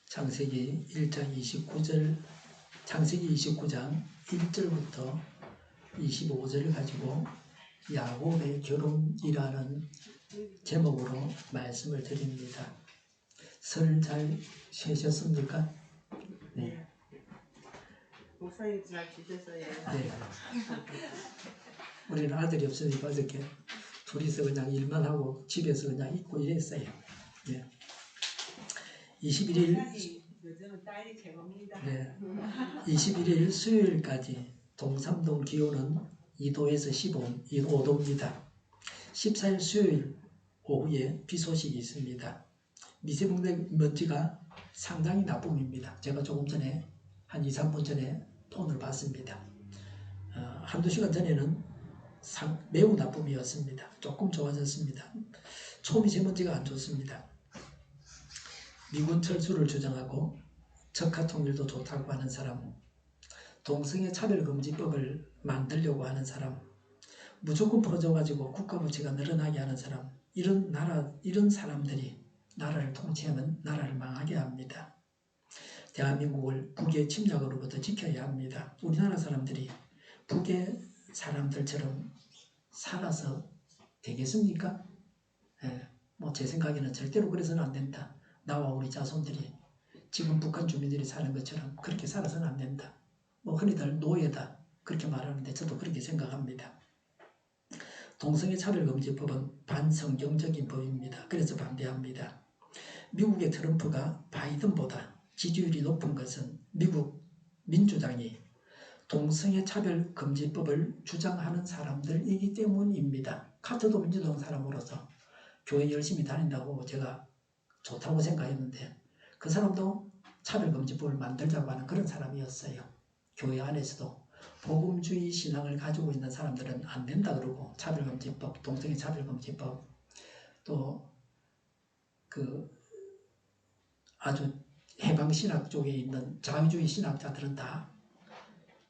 창세기 1장 29절, 창세기 29장 1절부터 25절을 가지고 야곱의 결혼이라는 제목으로 말씀을 드립니다. 설 잘 쉬셨습니까? 네. 목사님 잘 지내셨어요? 네. 우리는 아들이 없으니까 어저께 둘이서 그냥 일만 하고 집에서 그냥 있고 이랬어요. 네. 21일 요즘은 딸이 최고입니다. 네. 21일 수요일까지 동삼동 기온은 2도에서 15도입니다. 14일 수요일 오후에 비 소식이 있습니다. 미세먼지가 상당히 나쁨입니다. 제가 조금 전에 한 2, 3분 전에 폰을 봤습니다. 한두 시간 전에는 매우 나쁨이었습니다. 조금 좋아졌습니다. 초미세먼지가 안 좋습니다. 미군 철수를 주장하고 적화 통일도 좋다고 하는 사람, 동성애 차별금지법을 만들려고 하는 사람, 무조건 풀어줘가지고 국가부채가 늘어나게 하는 사람, 이런 사람들이 나라를 통치하면 나라를 망하게 합니다. 대한민국을 북의 침략으로부터 지켜야 합니다. 우리나라 사람들이 북의 사람들처럼 살아서 되겠습니까? 제 생각에는 절대로 그래서는 안 된다. 나와 우리 자손들이 지금 북한 주민들이 사는 것처럼 그렇게 살아서는 안 된다. 흔히들 노예다 그렇게 말하는데 저도 그렇게 생각합니다. 동성애 차별금지법은 반성경적인 법입니다. 그래서 반대합니다. 미국의 트럼프가 바이든보다 지지율이 높은 것은 미국 민주당이 동성애 차별금지법을 주장하는 사람들이기 때문입니다. 카트도 민주당 사람으로서 교회 열심히 다닌다고 제가 좋다고 생각했는데 그 사람도 차별금지법을 만들자고 하는 그런 사람이었어요. 교회 안에서도 복음주의 신앙을 가지고 있는 사람들은 안 된다 그러고 차별금지법, 동성애 차별금지법 또 아주 해방신학 쪽에 있는 자유주의 신학자들은 다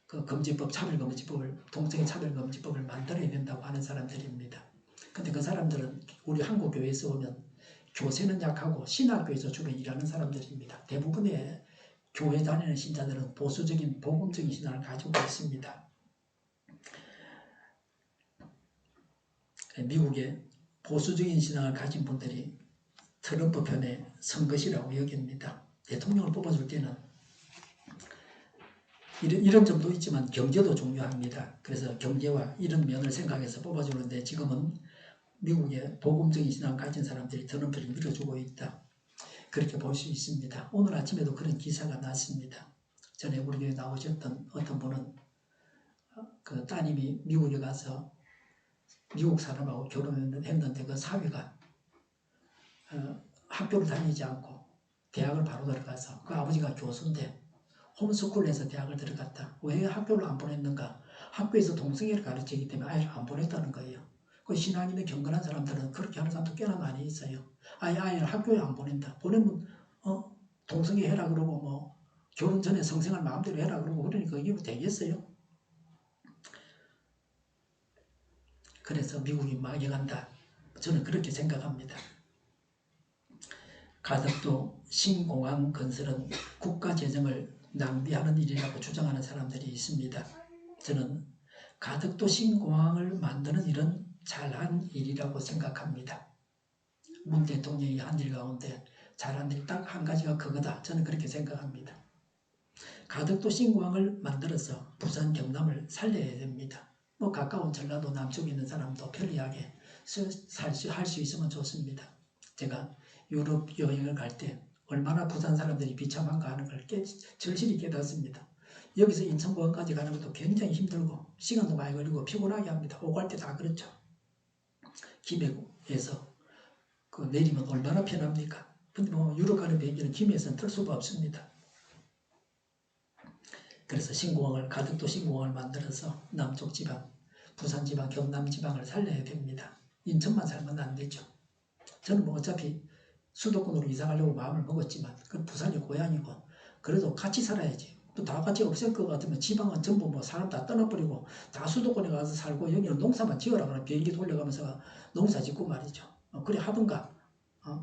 그 금지법, 차별금지법을, 동성애 차별금지법을 만들어야 된다고 하는 사람들입니다. 근데 그 사람들은 우리 한국 교회에서 오면 교세는 약하고 신학교에서 주로 일하는 사람들입니다. 대부분의 교회 다니는 신자들은 보수적인 복음적인 신앙을 가지고 있습니다. 미국의 보수적인 신앙을 가진 분들이 트럼프 편에 선 것이라고 여깁니다. 대통령을 뽑아줄 때는 이런 점도 있지만 경제도 중요합니다. 그래서 경제와 이런 면을 생각해서 뽑아주는데 지금은 미국의 복음적인 신앙을 가진 사람들이 트럼프를 밀어주고 있다. 그렇게 볼 수 있습니다. 오늘 아침에도 그런 기사가 났습니다. 전에 우리 교회 나오셨던 어떤 분은 그 따님이 미국에 가서 미국 사람하고 결혼했는데 그 사위가 학교를 다니지 않고 대학을 바로 들어가서 그 아버지가 교수인데 홈스쿨에서 대학을 들어갔다. 왜 학교를 안 보냈는가? 학교에서 동성애를 가르치기 때문에 아이를 안 보냈다는 거예요. 그 신앙 있는 경건한 사람들은 그렇게 하는 사람도 꽤나 많이 있어요. 아이를 학교에 안 보낸다. 보내면 동성애 해라 그러고 결혼 전에 성생활 마음대로 해라 그러고 그러니까 이게 되겠어요? 그래서 미국이 망해간다. 저는 그렇게 생각합니다. 가덕도 신공항 건설은 국가 재정을 낭비하는 일이라고 주장하는 사람들이 있습니다. 저는 가덕도 신공항을 만드는 일은 잘한 일이라고 생각합니다. 문 대통령이 한 일 가운데 잘한 일 딱 한 가지가 그거다. 저는 그렇게 생각합니다. 가덕도 신공항을 만들어서 부산 경남을 살려야 됩니다. 가까운 전라도 남쪽에 있는 사람도 편리하게 할 수 있으면 좋습니다. 제가 유럽 여행을 갈 때 얼마나 부산 사람들이 비참한가 하는 걸 절실히 깨닫습니다. 여기서 인천공항까지 가는 것도 굉장히 힘들고 시간도 많이 걸리고 피곤하게 합니다. 오고 갈 때 다 그렇죠. 김해에서 내리면 얼마나 편합니까? 근데 유럽 가는 비행기는 김해에서는 탈 수가 없습니다. 그래서 가덕도 신공항을 만들어서 남쪽 지방, 부산 지방, 경남 지방을 살려야 됩니다. 인천만 살면 안 되죠. 저는 어차피 수도권으로 이사 가려고 마음을 먹었지만 그 부산이 고향이고 그래도 같이 살아야지. 또 다 같이 없앨 것 같으면 지방은 전부 사람 다 떠나버리고 다 수도권에 가서 살고 여기는 농사만 지어라 그러면 비행기 돌려가면서 농사 짓고 말이죠. 그래 하든가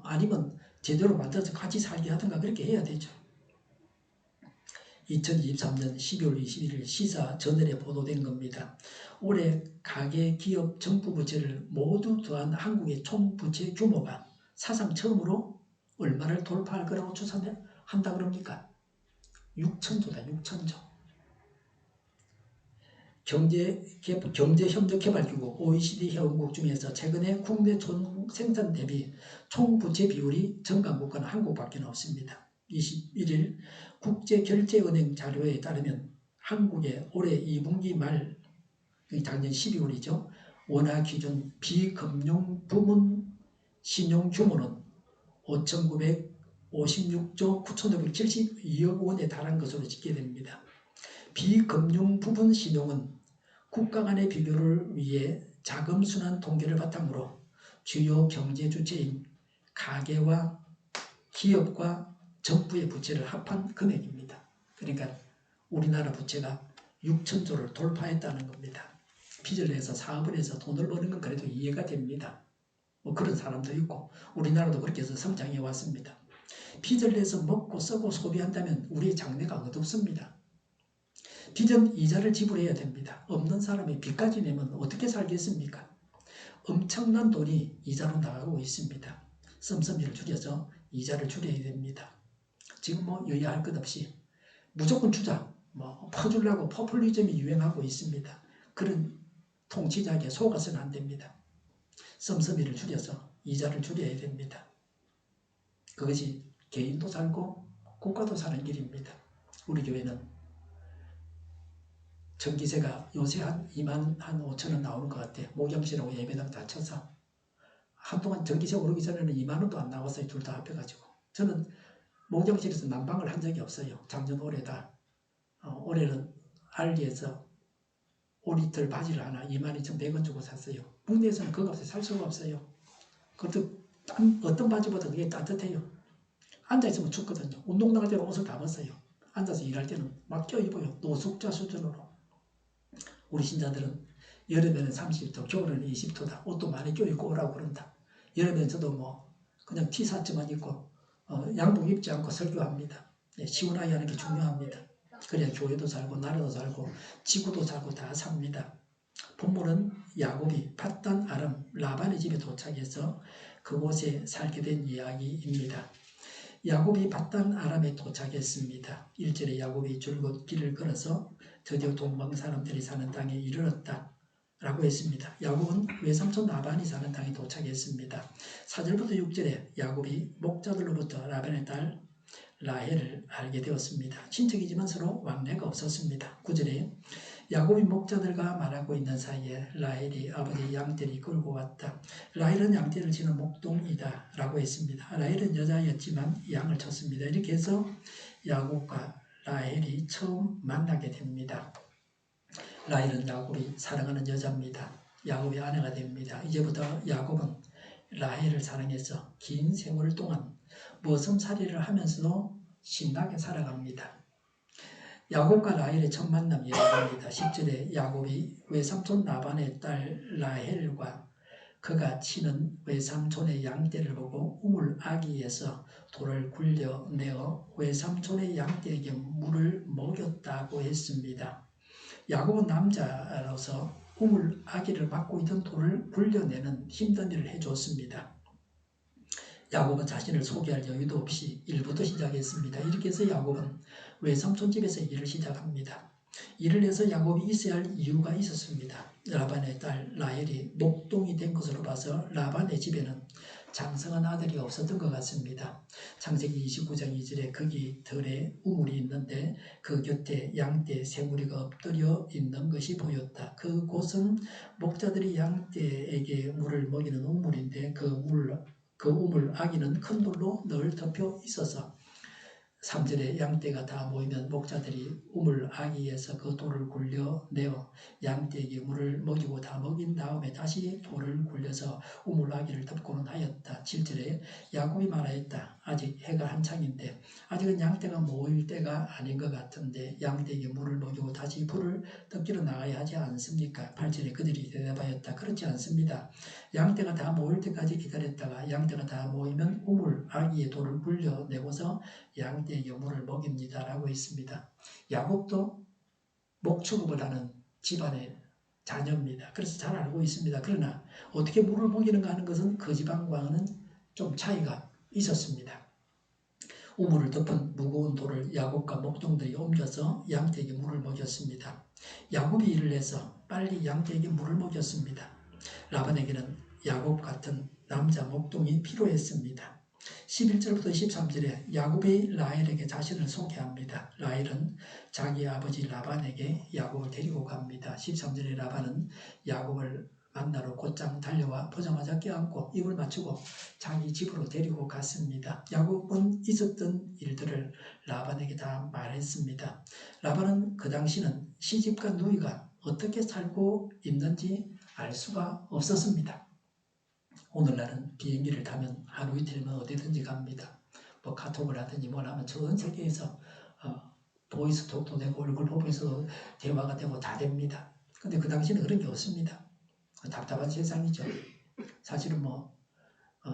아니면 제대로 만들어서 같이 살게 하든가 그렇게 해야 되죠. 2023년 12월 21일 시사 저널에 보도된 겁니다. 올해 가계, 기업, 정부 부채를 모두 더한 한국의 총 부채 규모가 사상 처음으로 얼마를 돌파할 거라고 추산한다 그럽니까? 6천조다, 6천조. 경제협력개발기구 OECD 회원국 중에서 최근에 국내 생산 대비 총부채 비율이 증가한 국가는 한국밖에 없습니다. 21일 국제결제은행 자료에 따르면 한국의 올해 2분기 말, 작년 12월이죠. 원화 기준 비금융 부문 신용 규모는 5,956조 9,572억 원에 달한 것으로 집계됩니다. 비금융 부분 신용은 국가 간의 비교를 위해 자금순환 통계를 바탕으로 주요 경제 주체인 가계와 기업과 정부의 부채를 합한 금액입니다. 그러니까 우리나라 부채가 6천조를 돌파했다는 겁니다. 빚을 내서 사업을 해서 돈을 버는 건 그래도 이해가 됩니다. 뭐 그런 사람도 있고 우리나라도 그렇게 해서 성장해 왔습니다. 빚을 내서 먹고 쓰고 소비한다면 우리의 장래가 어둡습니다. 빚은 이자를 지불해야 됩니다. 없는 사람이 빚까지 내면 어떻게 살겠습니까? 엄청난 돈이 이자로 나가고 있습니다. 씀씀이를 줄여서 이자를 줄여야 됩니다. 지금 뭐 여야 할 것 없이 무조건 주자, 뭐 퍼주려고 포퓰리즘이 유행하고 있습니다. 그런 통치자에게 속아서는 안 됩니다. 씀씀이를 줄여서 이자를 줄여야 됩니다. 그것이 개인도 살고 국가도 사는 길입니다. 우리 교회는 전기세가 요새 한 2만 5천원 나오는 것 같아요. 목양실하고 예배당 다 쳐서. 한동안 전기세 오르기 전에는 2만 원도 안 나왔어요. 둘 다 합해가지고. 저는 목양실에서 난방을 한 적이 없어요. 작년 올해다. 올해는 알리에서 5리터 바지를 하나 22,100원 주고 샀어요. 국내에서는 그 값에 살 수가 없어요. 그것도 어떤 바지보다 그게 따뜻해요. 앉아있으면 춥거든요. 운동 나갈 때는 옷을 다 벗어요. 앉아서 일할 때는 막 껴입어요. 노숙자 수준으로. 우리 신자들은 여름에는 30도, 겨울에는 20도다. 옷도 많이 껴입고 오라고 그런다. 여름에는 저도 뭐 그냥 티셔츠만 입고 양복 입지 않고 설교합니다. 네, 시원하게 하는 게 중요합니다. 그래야 교회도 살고 나라도 살고 지구도 살고 다 삽니다. 본문은 야곱이 팟단 아람 라반의 집에 도착해서 그곳에 살게 된 이야기입니다. 야곱이 팟단 아람에 도착했습니다. 1절에 야곱이 줄곧 길을 걸어서 드디어 동방 사람들이 사는 땅에 이르렀다 라고 했습니다. 야곱은 외삼촌 라반이 사는 땅에 도착했습니다. 4절부터 6절에 야곱이 목자들로부터 라반의 딸 라헬을 알게 되었습니다. 친척이지만 서로 왕래가 없었습니다. 9절에 야곱이 목자들과 말하고 있는 사이에 라헬이 아버지 양떼를 끌고 왔다. 라헬은 양떼를 치는 목동이다 라고 했습니다. 라헬은 여자였지만 양을 쳤습니다. 이렇게 해서 야곱과 라헬이 처음 만나게 됩니다. 라헬은 야곱이 사랑하는 여자입니다. 야곱의 아내가 됩니다. 이제부터 야곱은 라헬을 사랑해서 긴 세월 동안 머슴살이를 하면서도 신나게 살아갑니다. 야곱과 라헬의 첫 만남 이야기입니다. 10절에 야곱이 외삼촌 라반의 딸 라헬과 그가 치는 외삼촌의 양떼를 보고 우물 아기에서 돌을 굴려내어 외삼촌의 양떼에게 물을 먹였다고 했습니다. 야곱은 남자로서 우물 아기를 맡고 있던 돌을 굴려내는 힘든 일을 해줬습니다. 야곱은 자신을 소개할 여유도 없이 일부터 시작했습니다. 이렇게 해서 야곱은 외삼촌 집에서 일을 시작합니다. 일을 해서 야곱이 있어야 할 이유가 있었습니다. 라반의 딸 라헬이 목동이 된 것으로 봐서 라반의 집에는 장성한 아들이 없었던 것 같습니다. 창세기 29장 2절에 거기 들에 우물이 있는데 그 곁에 양떼 세 무리가 엎드려 있는 것이 보였다. 그곳은 목자들이 양떼에게 물을 먹이는 우물인데 그 우물 아기는 큰 돌로 늘 덮여 있어서 3절에 양떼가 다 모이면 목자들이 우물 아기에서 그 돌을 굴려내어 양떼에게 물을 먹이고 다 먹인 다음에 다시 돌을 굴려서 우물 아기를 덮고는 하였다. 7절에 야곱이 말하였다. 아직 해가 한창인데 아직은 양떼가 모일 때가 아닌 것 같은데 양떼에게 물을 먹이고 다시 풀을 뜯기로 나가야 하지 않습니까? 8절에 그들이 대답하였다. 그렇지 않습니다. 양떼가 다 모일 때까지 기다렸다가 양떼가 다 모이면 우물 아기의 돌을 물려내고서 양떼에게 물을 먹입니다. 라고 있습니다. 야곱도 목축업을 하는 집안의 자녀입니다. 그래서 잘 알고 있습니다. 그러나 어떻게 물을 먹이는가 하는 것은 그 집안과는 좀 차이가 있었습니다. 우물을 덮은 무거운 돌을 야곱과 목동들이 옮겨서 양떼에게 물을 먹였습니다. 야곱이 일을 해서 빨리 양떼에게 물을 먹였습니다. 라반에게는 야곱 같은 남자 목동이 필요했습니다. 11절부터 13절에 야곱이 라헬에게 자신을 소개합니다. 라헬은 자기 아버지 라반에게 야곱을 데리고 갑니다. 13절에 라반은 야곱을 만나러 곧장 달려와 보자마자 껴안고 입을 맞추고 자기 집으로 데리고 갔습니다. 야곱은 있었던 일들을 라반에게 다 말했습니다. 라반은 그 당시는 시집과 누이가 어떻게 살고 있는지 알 수가 없었습니다. 오늘날은 비행기를 타면 하루 이틀이면 어디든지 갑니다. 뭐 카톡을 하든지 뭘 하면 전 세계에서 보이스톡도 되고 얼굴 보면서 대화가 되고 다 됩니다. 근데 그 당시는 그런 게 없습니다. 답답한 세상이죠. 사실은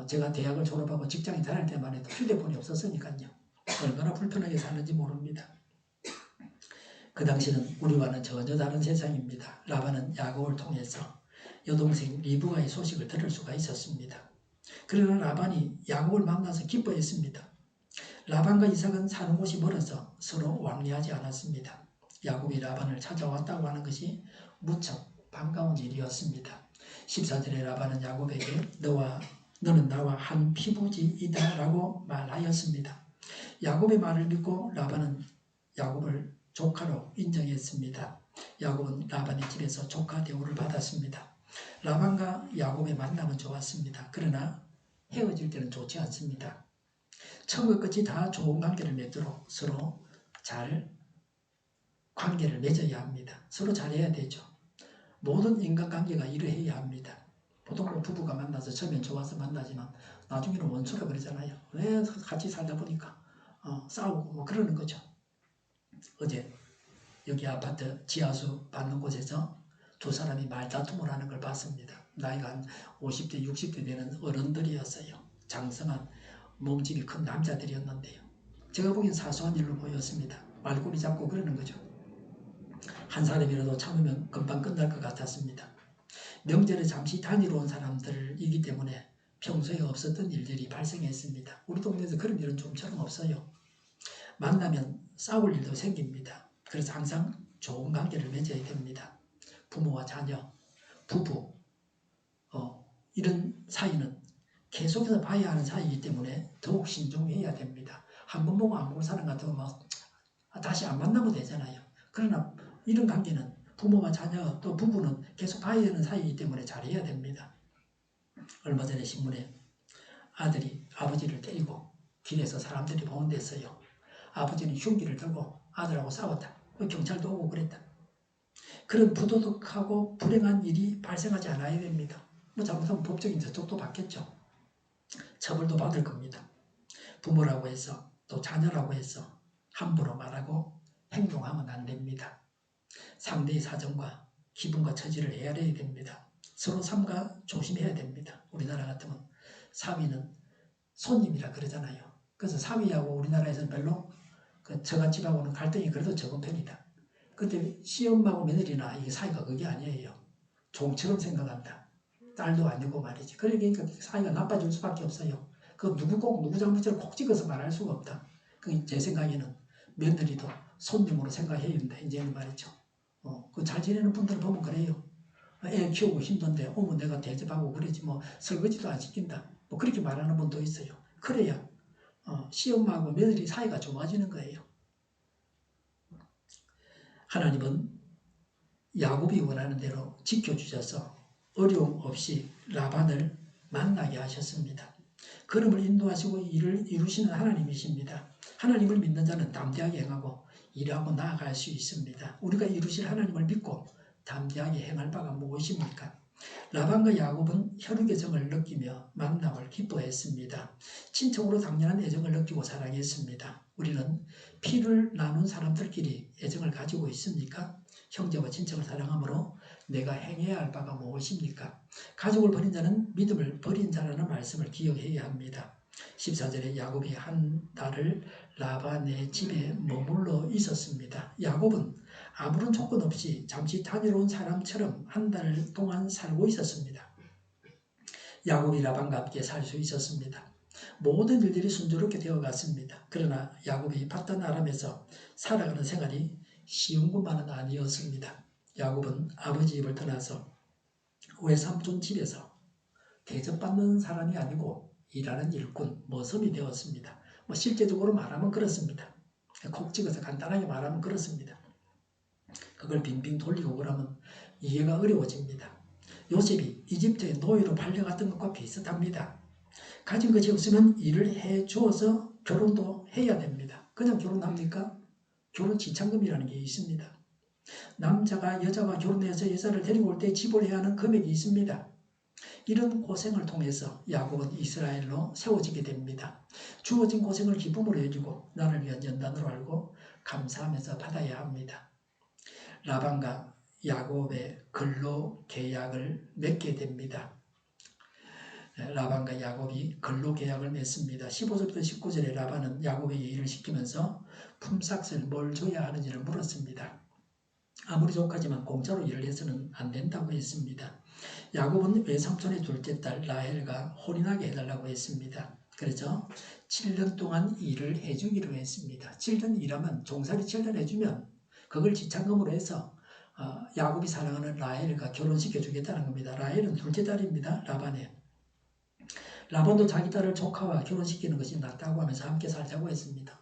제가 대학을 졸업하고 직장에 다닐 때만 해도 휴대폰이 없었으니까요. 얼마나 불편하게 사는지 모릅니다. 그 당시는 우리와는 전혀 다른 세상입니다. 라반은 야곱을 통해서 여동생 리브가의 소식을 들을 수가 있었습니다. 그러나 라반이 야곱을 만나서 기뻐했습니다. 라반과 이삭은 사는 곳이 멀어서 서로 왕래하지 않았습니다. 야곱이 라반을 찾아왔다고 하는 것이 무척 반가운 일이었습니다. 14절에 라반은 야곱에게 너는 나와 한 피부지이다 라고 말하였습니다. 야곱의 말을 믿고 라반은 야곱을 조카로 인정했습니다. 야곱은 라반의 집에서 조카 대우를 받았습니다. 라반과 야곱의 만남은 좋았습니다. 그러나 헤어질 때는 좋지 않습니다. 처음과 끝이 다 좋은 관계를 맺도록 서로 잘 관계를 맺어야 합니다. 서로 잘해야 되죠. 모든 인간관계가 이러해야 합니다. 보통 부부가 만나서 처음엔 좋아서 만나지만 나중에는 원수라 그러잖아요. 왜 같이 살다 보니까 싸우고 그러는 거죠. 어제 여기 아파트 지하수 받는 곳에서 두 사람이 말다툼을 하는 걸 봤습니다. 나이가 한 50대 60대 되는 어른들이었어요. 장성한 몸집이 큰 남자들이었는데요. 제가 보기엔 사소한 일로 보였습니다. 말꼬리 잡고 그러는 거죠. 한 사람이라도 참으면 금방 끝날 것 같았습니다. 명절에 잠시 다니러 온 사람들이기 때문에 평소에 없었던 일들이 발생했습니다. 우리 동네에서 그런 일은 좀처럼 없어요. 만나면 싸울 일도 생깁니다. 그래서 항상 좋은 관계를 맺어야 됩니다. 부모와 자녀, 부부 이런 사이는 계속해서 봐야 하는 사이이기 때문에 더욱 신중해야 됩니다. 한 번 보고 안 보고 사는 것 같으면 다시 안 만나면 되잖아요. 그러나 이런 관계는 부모와 자녀 또 부부는 계속 봐야 되는 사이이기 때문에 잘해야 됩니다. 얼마 전에 신문에 아들이 아버지를 때리고 길에서 사람들이 보는 데서요. 아버지는 흉기를 들고 아들하고 싸웠다. 경찰도 오고 그랬다. 그런 부도덕하고 불행한 일이 발생하지 않아야 됩니다. 잘못하면 법적인 저촉도 받겠죠. 처벌도 받을 겁니다. 부모라고 해서 또 자녀라고 해서 함부로 말하고 행동하면 안 됩니다. 상대의 사정과 기분과 처지를 헤아려야 됩니다. 서로 삼가 조심해야 됩니다. 우리나라 같으면 사위는 손님이라 그러잖아요. 그래서 사위하고 우리나라에서는 별로 저갓집하고는 갈등이 그래도 적은 편이다. 근데 시엄마하고 며느리나 이게 사이가 그게 아니에요. 종처럼 생각한다. 딸도 아니고 말이지. 그러니까 사이가 나빠질 수밖에 없어요. 그 누구 잘못을 콕 찍어서 말할 수가 없다. 제 생각에는 며느리도 손님으로 생각해야 된다. 이제는 말이죠. 잘 지내는 분들 보면 그래요. 애 키우고 힘든데 오면 내가 대접하고 그러지 설거지도 안 시킨다. 그렇게 말하는 분도 있어요. 그래야 시엄마하고 며느리 사이가 좋아지는 거예요. 하나님은 야곱이 원하는 대로 지켜주셔서 어려움 없이 라반을 만나게 하셨습니다. 그름을 인도하시고 일을 이루시는 하나님이십니다. 하나님을 믿는 자는 담대하게 행하고 일하고 나아갈 수 있습니다. 우리가 이루실 하나님을 믿고 담대하게 행할 바가 무엇입니까? 라반과 야곱은 혈육의 정을 느끼며 만남을 기뻐했습니다. 친척으로 당연한 애정을 느끼고 사랑했습니다. 우리는 피를 나눈 사람들끼리 애정을 가지고 있습니까? 형제와 친척을 사랑함으로 내가 행해야 할 바가 무엇입니까? 가족을 버린 자는 믿음을 버린 자라는 말씀을 기억해야 합니다. 14절에 야곱이 한 달을 라반의 집에 머물러 있었습니다. 야곱은 아무런 조건 없이 잠시 다녀온 사람처럼 한 달 동안 살고 있었습니다. 야곱이 라반과 함께 살 수 있었습니다. 모든 일들이 순조롭게 되어갔습니다. 그러나 야곱이 밧단 아람에서 살아가는 생활이 쉬운 것만은 아니었습니다. 야곱은 아버지 집을 떠나서 외삼촌 집에서 대접받는 사람이 아니고 일하는 일꾼, 머슴이 되었습니다. 실제적으로 말하면 그렇습니다. 콕 찍어서 간단하게 말하면 그렇습니다. 그걸 빙빙 돌리고 그러면 이해가 어려워집니다. 요셉이 이집트에 노예로 팔려갔던 것과 비슷합니다. 가진 것이 없으면 일을 해주어서 결혼도 해야 됩니다. 그냥 결혼합니까? 결혼 지참금이라는 게 있습니다. 남자가 여자와 결혼해서 여자를 데리고 올 때 지불해야 하는 금액이 있습니다. 이런 고생을 통해서 야곱은 이스라엘로 세워지게 됩니다. 주어진 고생을 기쁨으로 여기고 나를 위한 연단으로 알고 감사하면서 받아야 합니다. 라반과 야곱의 근로 계약을 맺게 됩니다. 라반과 야곱이 근로 계약을 맺습니다. 15절부터 19절에 라반은 야곱에게 일을 시키면서 품삯을 뭘 줘야 하는지를 물었습니다. 아무리 족하지만 공짜로 일을 해서는 안 된다고 했습니다. 야곱은 외삼촌의 둘째 딸 라헬과 혼인하게 해달라고 했습니다. 그래서 7년 동안 일을 해주기로 했습니다. 7년 일하면 종살이 7년 해주면 그걸 지참금으로 해서 야곱이 사랑하는 라헬과 결혼시켜주겠다는 겁니다. 라헬은 둘째 딸입니다. 라반도 자기 딸을 조카와 결혼시키는 것이 낫다고 하면서 함께 살자고 했습니다.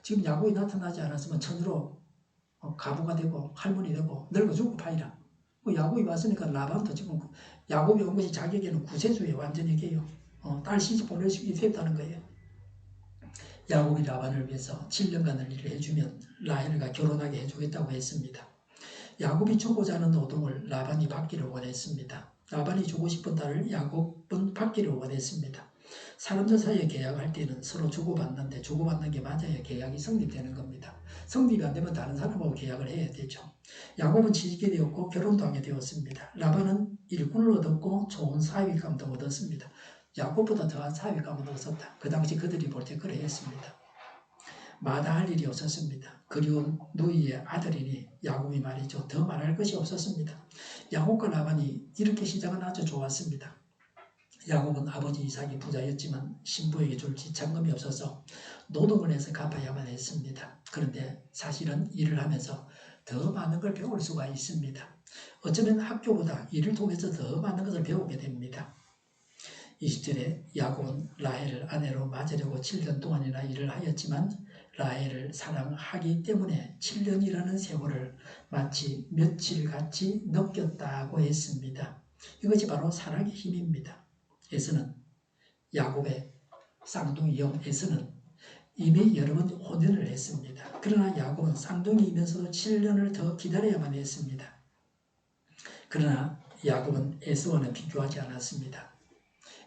지금 야곱이 나타나지 않았으면 처녀로 가부가 되고 할머니 되고 늙어 죽고 파이라. 야곱이 왔으니까 라반도 지금 야곱이 온 것이 자기에게는 구세주의 완전히 게요. 딸 시집 보낼 수 있다는 거예요. 야곱이 라반을 위해서 7년간을 일을 해주면 라헬과 결혼하게 해주겠다고 했습니다. 야곱이 주고자 하는 노동을 라반이 받기를 원했습니다. 라반이 주고 싶은 딸을 야곱은 받기를 원했습니다. 사람들 사이에 계약할 때는 서로 주고받는데 주고받는 게 맞아야 계약이 성립되는 겁니다. 성립이 안 되면 다른 사람하고 계약을 해야 되죠. 야곱은 취직이 되었고 결혼도 하게 되었습니다. 라반은 일꾼을 얻었고 좋은 사위감도 얻었습니다. 야곱보다 더한 사위감을 얻었다. 그 당시 그들이 볼 때 그래 했습니다. 마다할 일이 없었습니다. 그리운 누이의 아들이니 야곱이 말이죠. 더 말할 것이 없었습니다. 야곱과 라반이 이렇게 시작은 아주 좋았습니다. 야곱은 아버지 이삭이 부자였지만 신부에게 줄 지참금이 없어서 노동을 해서 갚아야만 했습니다. 그런데 사실은 일을 하면서 더 많은 걸 배울 수가 있습니다. 어쩌면 학교보다 일을 통해서 더 많은 것을 배우게 됩니다. 20절에 야곱은 라헬을 아내로 맞으려고 7년 동안이나 일을 하였지만 라헬을 사랑하기 때문에 7년이라는 세월을 마치 며칠같이 느꼈다고 했습니다. 이것이 바로 사랑의 힘입니다. 에서는 야곱의 쌍둥이 형 에서는 이미 여러 번 혼인을 했습니다. 그러나 야곱은 쌍둥이이면서도 7년을 더 기다려야만 했습니다. 그러나 야곱은 에서와는 비교하지 않았습니다.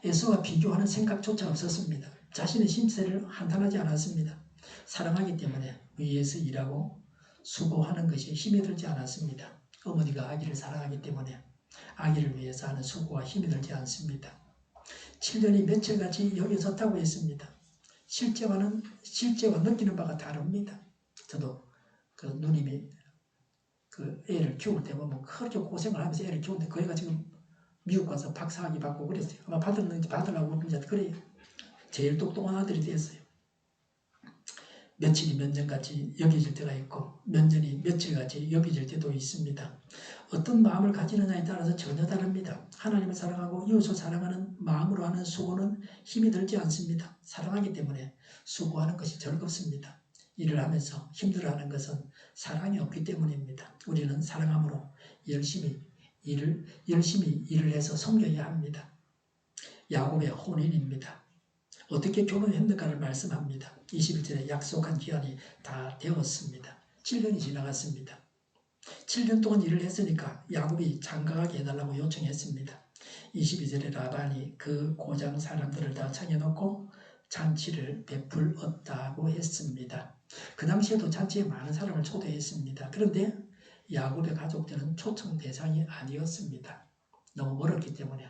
에서와 비교하는 생각조차 없었습니다. 자신의 심세를 한탄하지 않았습니다. 사랑하기 때문에 위에서 일하고 수고하는 것이 힘이 들지 않았습니다. 어머니가 아기를 사랑하기 때문에 아기를 위해서 하는 수고와 힘이 들지 않습니다. 7년이 며칠같이 여겨졌다고 했습니다. 실제와 느끼는 바가 다릅니다. 저도 그 누님이 그 애를 키울 때 보면 그렇게 고생을 하면서 애를 키우는데 그 애가 지금 미국 가서 박사학위 받고 그랬어요. 아마 받으려고 그러는지 그래요. 제일 똑똑한 아들이 됐어요. 며칠이 몇 년같이 여겨질 때가 있고 몇 년이 며칠같이 여겨질 때도 있습니다. 어떤 마음을 가지느냐에 따라서 전혀 다릅니다. 하나님을 사랑하고 이웃을 사랑하는 마음으로 하는 수고는 힘이 들지 않습니다. 사랑하기 때문에 수고하는 것이 즐겁습니다. 일을 하면서 힘들어하는 것은 사랑이 없기 때문입니다. 우리는 사랑함으로 열심히 일을 해서 섬겨야 합니다. 야곱의 혼인입니다. 어떻게 결혼했는가를 말씀합니다. 21절에 약속한 기한이 다 되었습니다. 7년이 지나갔습니다. 7년 동안 일을 했으니까 야곱이 장가가게 해달라고 요청했습니다. 22절에 라반이 그 고장 사람들을 다 청해놓고 잔치를 베풀었다고 했습니다. 그 당시에도 잔치에 많은 사람을 초대했습니다. 그런데 야곱의 가족들은 초청 대상이 아니었습니다. 너무 멀었기 때문에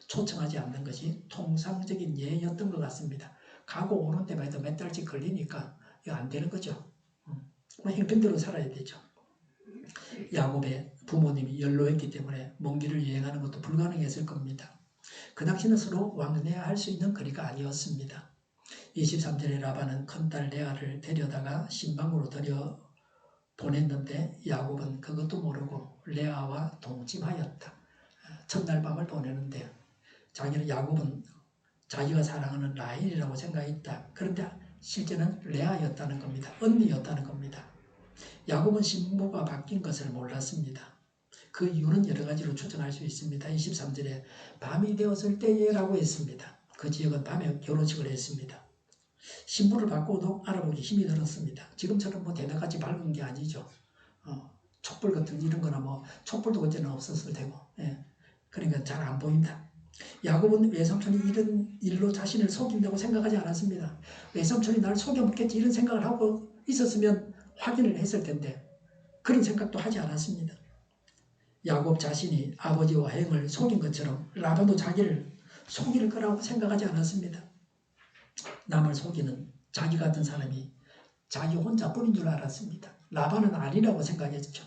초청하지 않는 것이 통상적인 예였던 것 같습니다. 가고 오는 데만 해도 몇 달씩 걸리니까 이거 안 되는 거죠. 형편대로 살아야 되죠. 야곱의 부모님이 연로했기 때문에 먼 길을 여행하는 것도 불가능했을 겁니다. 그 당시는 서로 왕래할 수 있는 거리가 아니었습니다. 23절에 라반은 큰딸 레아를 데려다가 신방으로 들여 보냈는데 야곱은 그것도 모르고 레아와 동침하였다. 첫날 밤을 보내는데 야곱은 자기가 사랑하는 라헬이라고 생각했다. 그런데 실제는 레아였다는 겁니다. 언니였다는 겁니다. 야곱은 신부가 바뀐 것을 몰랐습니다. 그 이유는 여러 가지로 추정할 수 있습니다. 23절에 밤이 되었을 때라고 했습니다. 그 지역은 밤에 결혼식을 했습니다. 신부를 바꿔도 알아보기 힘이 들었습니다. 지금처럼 뭐 대낮같이 밝은 게 아니죠. 촛불 같은 이런 거나 뭐 촛불도 그때는 없었을 테고, 그러니까 잘 안 보인다. 야곱은 외삼촌이 이런 일로 자신을 속인다고 생각하지 않았습니다. 외삼촌이 날 속여먹겠지 이런 생각을 하고 있었으면 확인을 했을 텐데 그런 생각도 하지 않았습니다. 야곱 자신이 아버지와 형을 속인 것처럼 라반도 자기를 속일 거라고 생각하지 않았습니다. 남을 속이는 자기 같은 사람이 자기 혼자뿐인 줄 알았습니다. 라반은 아니라고 생각했죠.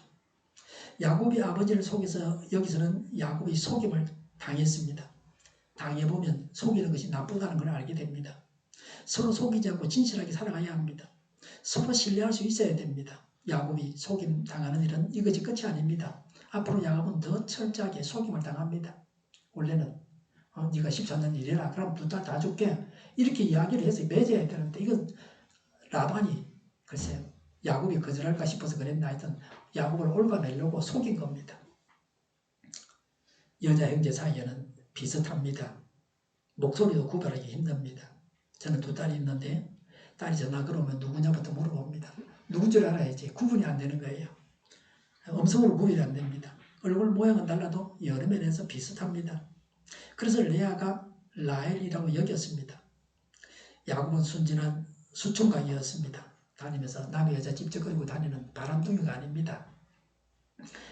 야곱이 아버지를 속여서 여기서는 야곱이 속임을 당했습니다. 당해보면 속이는 것이 나쁘다는 걸 알게 됩니다. 서로 속이지 않고 진실하게 살아가야 합니다. 서로 신뢰할 수 있어야 됩니다. 야곱이 속임 당하는 일은 이것이 끝이 아닙니다. 앞으로 야곱은 더 철저하게 속임을 당합니다. 원래는 네가 14년 일해라. 그럼 2달 다 줄게. 이렇게 이야기를 해서 맺어야 되는데 이건 라반이 글쎄요. 야곱이 거절할까 싶어서 그랬나 하여튼 야곱을 올가내려고 속인 겁니다. 여자 형제 사이에는 비슷합니다. 목소리도 구별하기 힘듭니다. 저는 2딸이 있는데 딸이 전화 걸어오면 누구냐부터 물어봅니다. 누군 줄 알아야지. 구분이 안 되는 거예요. 음성으로 구별이 안 됩니다. 얼굴 모양은 달라도 여러 면에서 비슷합니다. 그래서 레아가 라헬이라고 여겼습니다. 야곱은 순진한 수총각이었습니다. 다니면서 남의 여자 찝쩍거리고 다니는 바람둥이가 아닙니다.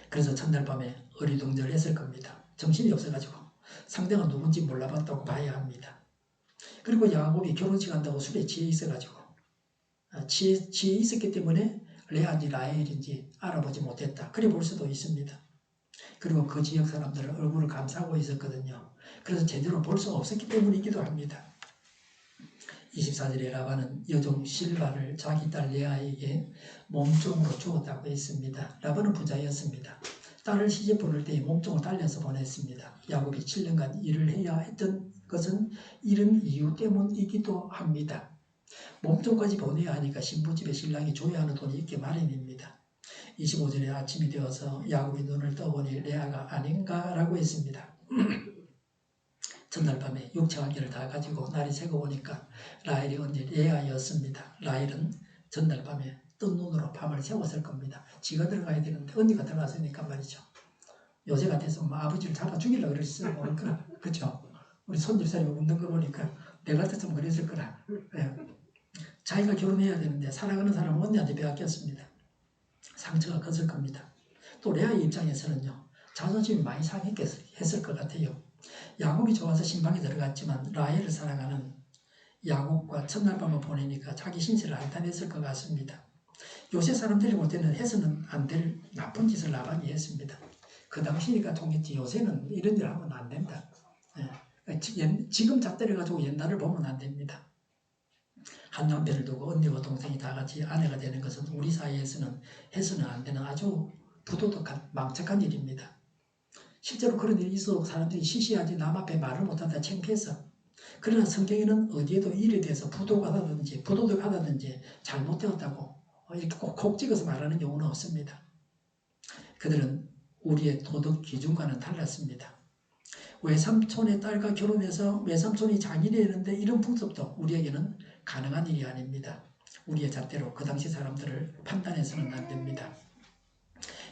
그래서 첫날 밤에 어리둥절했을 겁니다. 정신이 없어가지고 상대가 누군지 몰라봤다고 봐야 합니다. 그리고 야곱이 결혼식 한다고 술에 취해 있어가지고 취해 있었기 때문에 레아인지 라헬인지 알아보지 못했다. 그래 볼 수도 있습니다. 그리고 그 지역 사람들은 얼굴을 감싸고 있었거든요. 그래서 제대로 볼 수 없었기 때문이기도 합니다. 24절에 라반은 여종 실바를 자기 딸 레아에게 몸종으로 주었다고 했습니다. 라반은 부자였습니다. 딸을 시집 보낼 때에 몸종을 딸려서 보냈습니다. 야곱이 7년간 일을 해야 했던 것은 이런 이유 때문이기도 합니다. 몸종까지 보내야 하니까 신부집에 신랑이 줘야 하는 돈이 있게 마련입니다. 25절에 아침이 되어서 야곱이 눈을 떠보니 레아가 아닌가라고 했습니다. 전날 밤에 육체관계를 다 가지고 날이 새고 보니까 라헬이 언니 레아였습니다. 라헬은 전날 밤에 뜬 눈으로 밤을 새웠을 겁니다. 지가 들어가야 되는데 언니가 들어갔으니까 말이죠. 요새 같았으면 뭐 아버지를 잡아 죽이려고 그랬을 거라. 그렇죠? 우리 손집사님 웃는 거 보니까 내가 같았으면 그랬을 거라. 네. 자기가 결혼해야 되는데 사랑하는 사람은 언니한테 빼앗겼습니다. 상처가 컸을 겁니다. 또 레아의 입장에서는요. 자존심이 많이 상했을 것 같아요. 야곱이 좋아서 신방에 들어갔지만 라헬을 사랑하는 야곱과 첫날 밤을 보내니까 자기 신세를 알타냈을 것 같습니다. 요새 사람들이 볼 때는 해서는 안 될 나쁜 짓을 라반이 했습니다. 그 당시니까 통했지 요새는 이런 일 하면 안 된다. 지금 잣대려가지고 옛날을 보면 안 됩니다. 한 남편을 두고 언니와 동생이 다 같이 아내가 되는 것은 우리 사이에서는 해서는 안 되는 아주 부도덕한 망측한 일입니다. 실제로 그런 일이 있어도 사람들이 시시하지 남 앞에 말을 못한다 창피해서. 그러나 성경에는 어디에도 일에 대해서 부도하다든지 부도덕하다든지 잘못되었다고 이렇게 콕 찍어서 말하는 경우는 없습니다. 그들은 우리의 도덕 기준과는 달랐습니다. 외삼촌의 딸과 결혼해서 외삼촌이 장인이 되는데 이런 풍습도 우리에게는 가능한 일이 아닙니다. 우리의 잣대로 그 당시 사람들을 판단해서는 안 됩니다.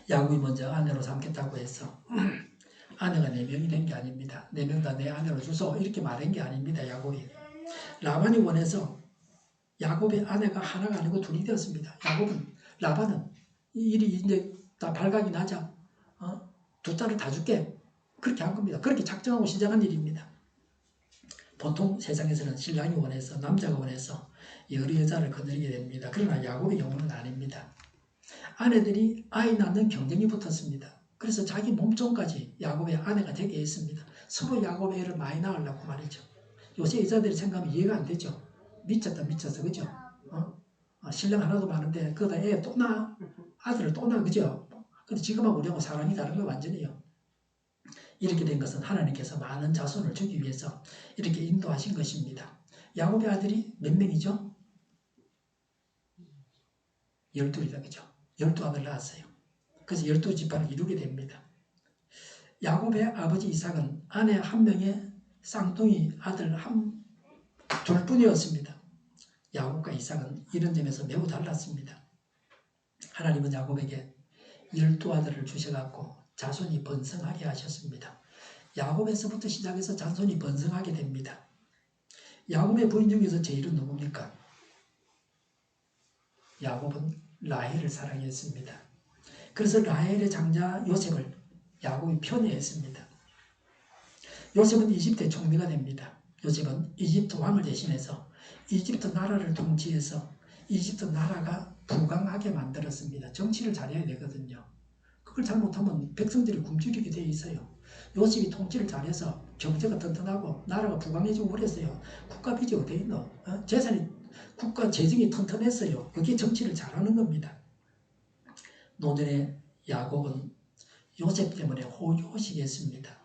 야곱이 먼저 아내로 삼겠다고 해서 아내가 4명이 된 게 아닙니다. 4명 다 내 아내로 주소 이렇게 말한 게 아닙니다. 야곱이. 라반이 원해서 야곱의 아내가 하나가 아니고 둘이 되었습니다. 라반은 이 일이 이제 다 발각이 나자 두 딸을 다 줄게 그렇게 한 겁니다. 그렇게 작정하고 시작한 일입니다. 보통 세상에서는 신랑이 원해서 남자가 원해서 여러 여자를 거느리게 됩니다. 그러나 야곱의 경우는 아닙니다. 아내들이 아이 낳는 경쟁이 붙었습니다. 그래서 자기 몸종까지 야곱의 아내가 되게 했습니다. 서로 야곱의 애를 많이 낳으려고 말이죠. 요새 여자들이 생각하면 이해가 안 되죠. 미쳤다 미쳤어 그죠? 신랑 하나도 많은데 그거다 애 또 낳아 아들을 또 낳아 그죠? 근데 지금하고 우리하고 사람이 다른 거 완전히요. 이렇게 된 것은 하나님께서 많은 자손을 주기 위해서 이렇게 인도하신 것입니다. 야곱의 아들이 몇 명이죠? 12이다 그죠? 12아들 낳았어요. 그래서 12지파를 이루게 됩니다. 야곱의 아버지 이삭은 아내 한 명의 쌍둥이 아들 둘뿐이었습니다. 야곱과 이삭은 이런 점에서 매우 달랐습니다. 하나님은 야곱에게 12아들을 주셔갖고 자손이 번성하게 하셨습니다. 야곱에서부터 시작해서 자손이 번성하게 됩니다. 야곱의 부인 중에서 제일은 누굽니까? 야곱은 라헬을 사랑했습니다. 그래서 라헬의 장자 요셉을 야곱이 편애했습니다. 요셉은 이집트의 총리가 됩니다. 요셉은 이집트 왕을 대신해서 이집트 나라를 통치해서 이집트 나라가 부강하게 만들었습니다. 정치를 잘해야 되거든요. 그걸 잘못하면 백성들이 굶주리게 돼 있어요. 요셉이 통치를 잘해서 경제가 튼튼하고 나라가 부강해지고 그랬어요. 국가 빚이 어디 있노? 국가 재정이 튼튼했어요. 그게 정치를 잘하는 겁니다. 노전의 야곱은 요셉 때문에 호요식했습니다.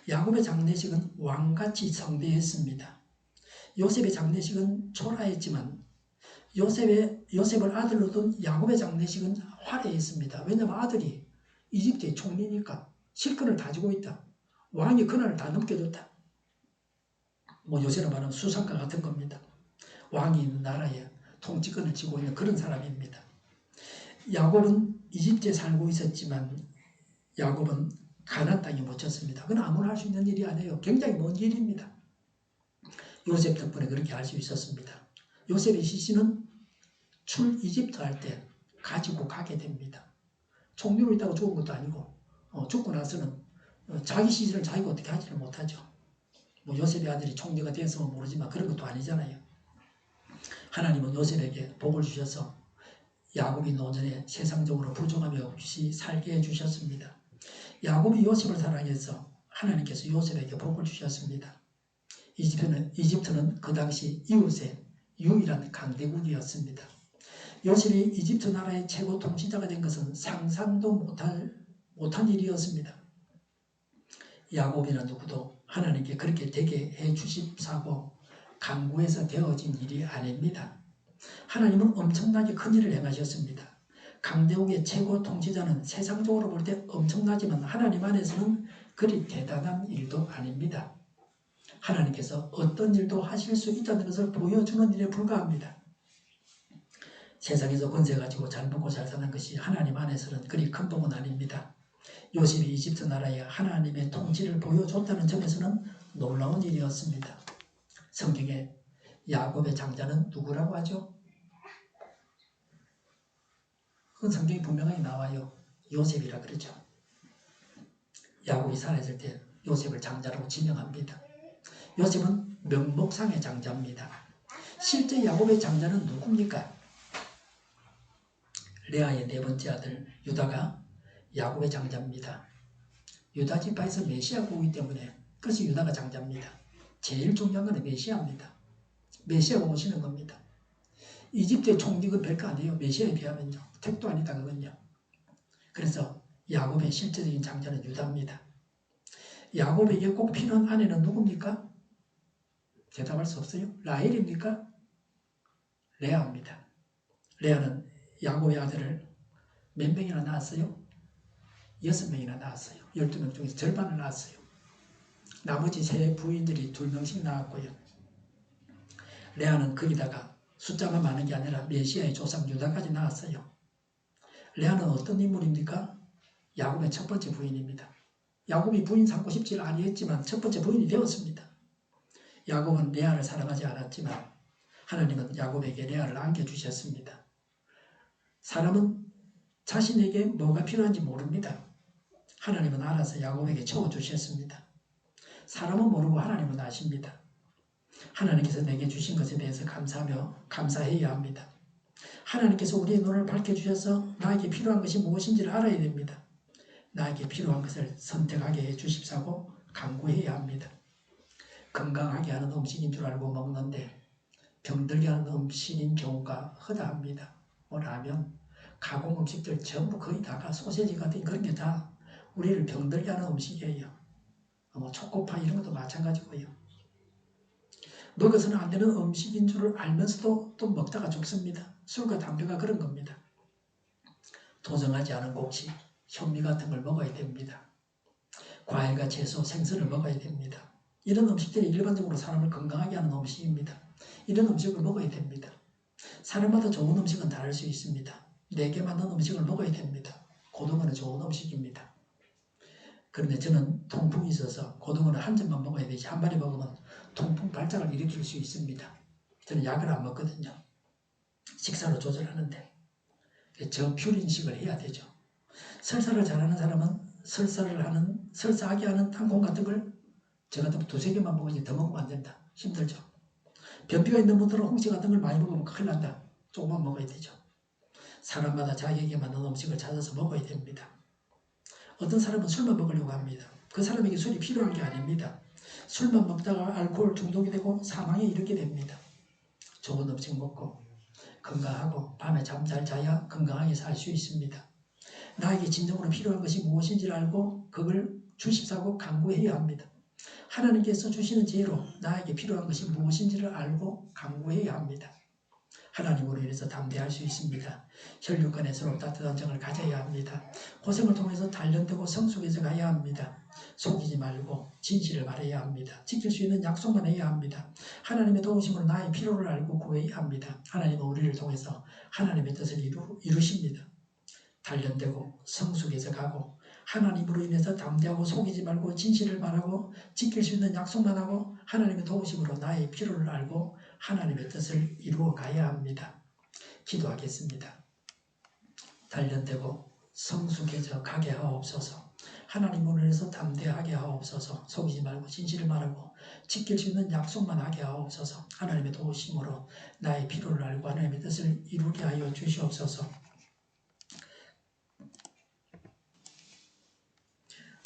야곱의 장례식은 왕같이 성대했습니다. 요셉의 장례식은 초라했지만 요셉을 아들로 둔 야곱의 장례식은 화려했습니다. 왜냐하면 아들이 이집트의 총리니까 실권을 다지고 있다. 왕이 권한을 다 넘겨줬다. 요새로 말하면 수상과 같은 겁니다. 왕이 있는 나라에 통치권을 쥐고 있는 그런 사람입니다. 야곱은 이집트에 살고 있었지만 야곱은 가나안 땅에 묻혔습니다. 그건 아무나 할 수 있는 일이 아니에요. 굉장히 먼 일입니다. 요셉 덕분에 그렇게 할 수 있었습니다. 요셉의 시신은 이집트 할 때 가지고 가게 됩니다. 총리로 있다고 죽은 것도 아니고 죽고 나서는 자기 시신을 자기가 어떻게 하지를 못하죠. 요셉의 아들이 총리가 되었으면 모르지만 그런 것도 아니잖아요. 하나님은 요셉에게 복을 주셔서 야곱이 노전에 세상적으로 부족함이 없이 살게 해주셨습니다. 야곱이 요셉을 사랑해서 하나님께서 요셉에게 복을 주셨습니다. 이집트는 그 당시 이웃의 유일한 강대국이었습니다. 요셉이 이집트 나라의 최고 통치자가 된 것은 상상도 못한 일이었습니다. 야곱이나 누구도 하나님께 그렇게 되게 해주십사고 강구해서 되어진 일이 아닙니다. 하나님은 엄청나게 큰 일을 행하셨습니다. 강대국의 최고 통치자는 세상적으로 볼 때 엄청나지만 하나님 안에서는 그리 대단한 일도 아닙니다. 하나님께서 어떤 일도 하실 수 있다는 것을 보여주는 일에 불과합니다. 세상에서 권세 가지고 잘 먹고 잘 사는 것이 하나님 안에서는 그리 큰 복은 아닙니다. 요셉이 이집트 나라에 하나님의 통치를 보여줬다는 점에서는 놀라운 일이었습니다. 성경에 야곱의 장자는 누구라고 하죠? 그건 성경이 분명하게 나와요. 요셉이라 그러죠. 야곱이 살아있을 때 요셉을 장자라고 지명합니다. 요셉은 명목상의 장자입니다. 실제 야곱의 장자는 누굽니까? 레아의 4번째 아들 유다가 야곱의 장자입니다. 유다 지파에서 메시아가 오기 때문에 그래서 유다가 장자입니다. 제일 중요한 건 메시아입니다. 메시아가 오시는 겁니다. 이집트의 총리가 별거 아니에요. 메시아에 비하면요. 택도 아니다 그건요. 그래서 야곱의 실제적인 장자는 유다입니다. 야곱에게 꼭 필요한 아내는 누굽니까? 대답할 수 없어요. 라헬입니까? 레아입니다. 레아는 야곱의 아들을 몇 명이나 낳았어요? 6명이나 낳았어요. 12명 중에서 절반을 낳았어요. 나머지 3 부인들이 2명씩 낳았고요. 레아는 거기다가 숫자가 많은 게 아니라 메시아의 조상 유다까지 낳았어요. 레아는 어떤 인물입니까? 야곱의 첫 번째 부인입니다. 야곱이 부인 삼고 싶지 아니했지만 첫 번째 부인이 되었습니다. 야곱은 레아를 사랑하지 않았지만 하나님은 야곱에게 레아를 안겨주셨습니다. 사람은 자신에게 뭐가 필요한지 모릅니다. 하나님은 알아서 야곱에게 채워주셨습니다. 사람은 모르고 하나님은 아십니다. 하나님께서 내게 주신 것에 대해서 감사하며 감사해야 합니다. 하나님께서 우리의 눈을 밝혀주셔서 나에게 필요한 것이 무엇인지를 알아야 됩니다. 나에게 필요한 것을 선택하게 해주십사고 간구해야 합니다. 건강하게 하는 음식인 줄 알고 먹는데 병들게 하는 음식인 경우가 허다합니다. 뭐 라면, 가공 음식들 전부 거의 다가 소세지 같은 그런 게 다 우리를 병들게 하는 음식이에요. 뭐 초코파 이런 것도 마찬가지고요. 먹어서는 안 되는 음식인 줄 알면서도 또 먹다가 죽습니다. 술과 담배가 그런 겁니다. 도정하지 않은 곡식, 현미 같은 걸 먹어야 됩니다. 과일과 채소, 생선을 먹어야 됩니다. 이런 음식들이 일반적으로 사람을 건강하게 하는 음식입니다. 이런 음식을 먹어야 됩니다. 사람마다 좋은 음식은 다를 수 있습니다. 내게 맞는 음식을 먹어야 됩니다. 고등어는 좋은 음식입니다. 그런데 저는 통풍이 있어서 고등어는 한 점만 먹어야 되지 한 마리 먹으면 통풍 발작을 일으킬 수 있습니다. 저는 약을 안 먹거든요. 식사로 조절하는데 저퓨린식을 해야 되죠. 설사를 잘하는 사람은 설사하게 하는 땅콩 같은 걸 저 같은 두세 개만 먹으니 더 먹으면 안 된다. 힘들죠. 변비가 있는 분들은 홍시 같은 걸 많이 먹으면 큰일 난다. 조금만 먹어야 되죠. 사람마다 자기에게 맞는 음식을 찾아서 먹어야 됩니다. 어떤 사람은 술만 먹으려고 합니다. 그 사람에게 술이 필요한 게 아닙니다. 술만 먹다가 알코올 중독이 되고 사망에 이르게 됩니다. 좋은 음식 먹고 건강하고 밤에 잠 잘 자야 건강하게 살 수 있습니다. 나에게 진정으로 필요한 것이 무엇인지를 알고 그걸 주십사고 간구해야 합니다. 하나님께서 주시는 지혜로 나에게 필요한 것이 무엇인지를 알고 간구해야 합니다. 하나님으로 인해서 담대할 수 있습니다. 혈육 간에 서로 따뜻한 정을 가져야 합니다. 고생을 통해서 단련되고 성숙해져 가야 합니다. 속이지 말고 진실을 말해야 합니다. 지킬 수 있는 약속만 해야 합니다. 하나님의 도우심으로 나의 필요를 알고 구해야 합니다. 하나님은 우리를 통해서 하나님의 뜻을 이루십니다. 단련되고 성숙해져 가고 하나님으로 인해서 담대하고 속이지 말고 진실을 말하고 지킬 수 있는 약속만 하고 하나님의 도우심으로 나의 필요를 알고 하나님의 뜻을 이루어 가야 합니다. 기도하겠습니다. 단련되고 성숙해져 가게 하옵소서. 하나님으로 인해서 담대하게 하옵소서. 속이지 말고 진실을 말하고 지킬 수 있는 약속만 하게 하옵소서. 하나님의 도우심으로 나의 필요를 알고 하나님의 뜻을 이루게 하여 주시옵소서.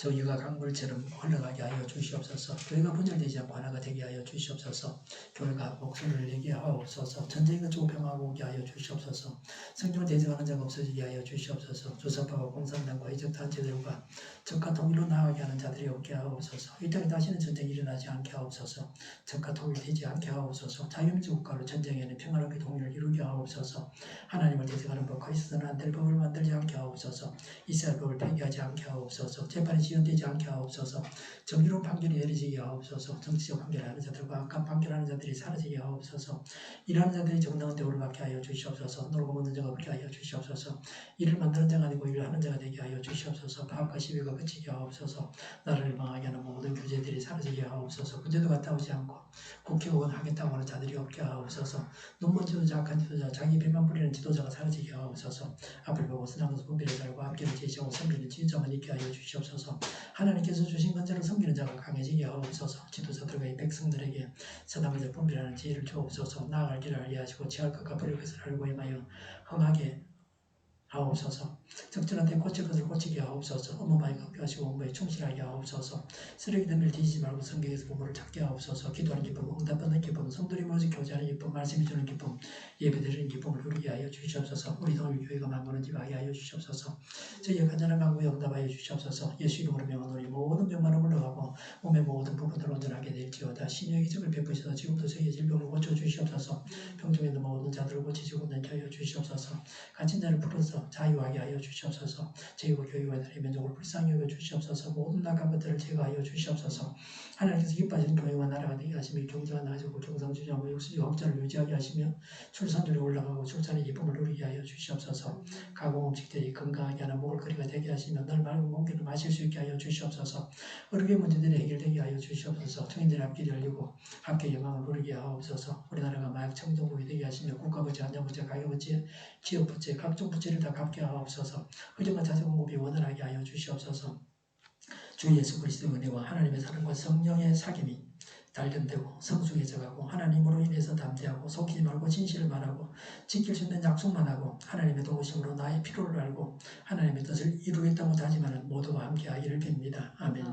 저희가 강물처럼 흘러가게 하여 주시옵소서. 교회가 분열되지 않고 하나가 되게 하여 주시옵소서. 교회가 목소리를 내게 하옵소서. 전쟁이 그치고 평화가 오게 하여 주시옵소서. 성경을 대적하는 자가 없어지게 하여 주시옵소서. 주사파와 공산당과 이적단체들과 적과 통일로 나아가게 하는 자들이 없게 하옵소서. 이 땅에 다시는 전쟁이 일어나지 않게 하옵소서. 적과 통일되지 않게 하옵소서. 자유민주 국가로 전쟁에는 평화롭게 통일을 이루게 하옵소서. 하나님을 대적하는 법과 있어서는 안 될 법을 만들지 않게 하옵소서. 이스라엘 법을 폐기하지 않게 하옵소서. 재판이 지연되지 않게 하옵소서. 정의로운 판결이 내려지게 하옵소서. 정치적 판결하는 자들과 악한 판결하는 자들이 사라지게 하옵소서. 일하는 자들이 정당한 대우를 받게 하여 주시옵소서. 놀고 먹는 자가 없게 하여 주시옵소서. 일을 만드는 자가 아니고 일을 하는 자가 되게 하여 주시옵소서. 파업과 시비가 그치게 하옵소서. 나라를 망하게 하는 모든 규제들이 사라지게 하옵소서. 군대도 갔다 오지 않고 국회의원 하겠다고 하는 자들이 없게 하옵소서. 눈먼 지도자, 악한 지도자, 자기 배만 부리는 지도자가 사라지게 하옵소서. 앞을 보고 선한 것을 분별해 살고 앞길을 제시하고 섬기는 진정을 있게 하여 주시옵소서. 하나님께서 주신 건자를 섬기는 자가 강해지게 하옵소서. 지도자들과 이 백성들에게 선한 것을 분별하는 지혜를 주옵소서. 나아갈 길을 알게 하시고 취할 것과 버릴 것을 알고 행하여 흥하게 하옵소서. 적절한 때 고칠 것을 고치게 하옵소서. 업무바에 강표하시고 업무에 충실하게 하옵소서. 쓰레기 등을 뒤지지 말고 성경에서 부모를 찾게 하옵소서. 기도하는 기쁨, 응답받는 기쁨, 성도리 모여서 교제하는 기쁨, 말씀이 주는 기쁨, 예배드리는 기쁨을 누리게 하여 주시옵소서. 우리 동일교회가 만드는 집 하게 하여 주시옵소서. 저희의 간절한 간구에 응답하여 주시옵소서. 예수 이름으로 명하노니 모든 병만은 물러가고 몸의 모든 부분들 온전하게 될지어다. 신유의 기적을 베푸셔서 지금도 저희의 질병을 고쳐 주시옵소서. 병중에 있는 모든 자들을 고치시고 낫게 하여 주시옵소서. 갇힌 자를 풀어서 주시옵소서. 자유하게 하여 주시옵소서. 제국 교육과 나라의 민족을 불쌍히 여겨 주시옵소서. 모든 낙한 것들을 제거하여 주시옵소서. 하나님께서 기뻐하시는 교회와 나라가 되게 하시며 경제가 나아지고 경상주의하고 육수지 확전을 유지하게 하시며 출산율이 올라가고 출산의 기쁨을 누리게 하여 주시옵소서. 가공음식들이 건강하게 하는 먹을거리가 되게 하시며 늘 맑은 공기를 마실 수 있게 하여 주시옵소서. 어렵게 문제들이 해결되게 하여 주시옵소서. 청인들의 앞길이 열리고 함께 영광을 누리게 하옵소서. 우리나라가 마약 청정국이 되게 하시며 국가부채, 안전부채, 가계부채, 기업부채, 각종 부채를 다 갚게 하옵소서. 흐름과 자생공급이 원활하게 하여 주시옵소서. 주 예수 그리스도의 은혜와 하나님의 사랑과 성령의 사귐이 단련되고 성숙해져가고 하나님으로 인해서 담대하고 속이지 말고 진실을 말하고 지킬 수 있는 약속만 하고 하나님의 도우심으로 나의 필요를 알고 하나님의 뜻을 이루겠다고 다짐하는 모두와 함께하기를 빕니다. 아멘.